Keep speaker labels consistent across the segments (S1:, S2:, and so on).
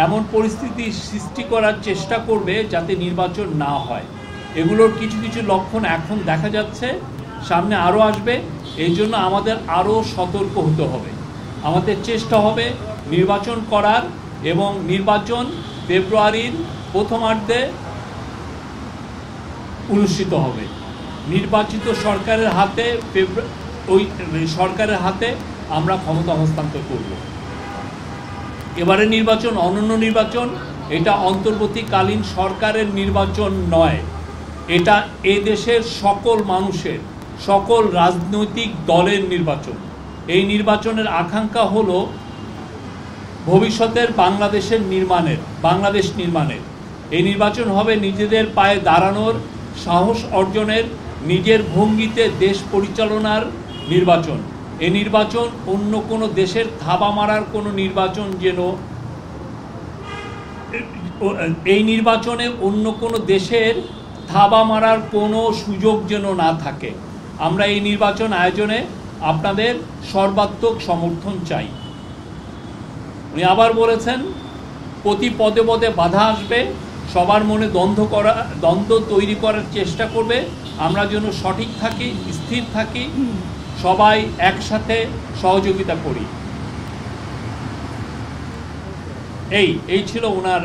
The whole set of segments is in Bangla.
S1: এমন পরিস্থিতি সৃষ্টি করার চেষ্টা করবে যাতে নির্বাচন না হয়। এগুলোর কিছু কিছু লক্ষণ এখন দেখা যাচ্ছে, সামনে আরও আসবে। এই জন্য আমাদের আরও সতর্ক হতে হবে। আমাদের চেষ্টা হবে নির্বাচন করার, এবং নির্বাচন ফেব্রুয়ারির প্রথমার্ধে অনুষ্ঠিত হবে। নির্বাচিত সরকারের হাতে ওই সরকারের হাতে আমরা ক্ষমতা হস্তান্তর করব। এবারে নির্বাচন অনন্য নির্বাচন, এটা অন্তর্বর্তীকালীন সরকারের নির্বাচন নয়, এটা এ দেশের সকল মানুষের, সকল রাজনৈতিক দলের নির্বাচন। এই নির্বাচনের আকাঙ্ক্ষা হলো ভবিষ্যতের বাংলাদেশ নির্মাণের। এই নির্বাচন হবে নিজেদের পায়ে দাঁড়ানোর সাহস অর্জনের, নিজের ভঙ্গিতে দেশ পরিচালনার নির্বাচন। এই নির্বাচন অন্য কোনো দেশের থাবা মারার কোনো নির্বাচন এই নির্বাচনে অন্য কোনো দেশের থাবা মারার কোনো সুযোগ যেন না থাকে। আমরা এই নির্বাচন আয়োজনে আপনাদের সর্বাত্মক সমর্থন চাই। উনি আবার বলেছেন, প্রতি পদে পদে বাধা আসবে, সবার মনে দ্বন্দ্ব তৈরি করার চেষ্টা করবে। আমরা যেন সঠিক থাকি, স্থির থাকি, সবাই একসাথে সহযোগিতা করি। এই ছিল ওনার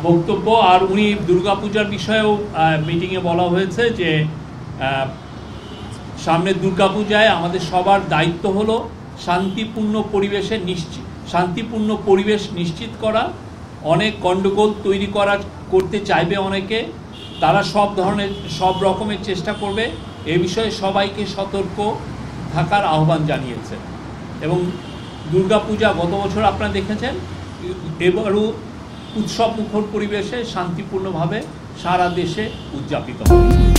S1: বক্তব্য। আর উনি দুর্গাপূজার বিষয়েও মিটিংয়ে বলা হয়েছে যে সামনে দুর্গাপূজায় আমাদের সবার দায়িত্ব হলো শান্তিপূর্ণ পরিবেশ নিশ্চিত করা। অনেক গণ্ডগোল করতে চাইবে অনেকে, তারা সব রকমের চেষ্টা করবে। এ বিষয়ে সবাইকে সতর্ক থাকার আহ্বান জানিয়েছে। এবং দুর্গাপূজা গত বছর আপনারা দেখেছেন, এবারও উৎসব মুখর পরিবেশে শান্তিপূর্ণভাবে সারা দেশে উদযাপিত হবে।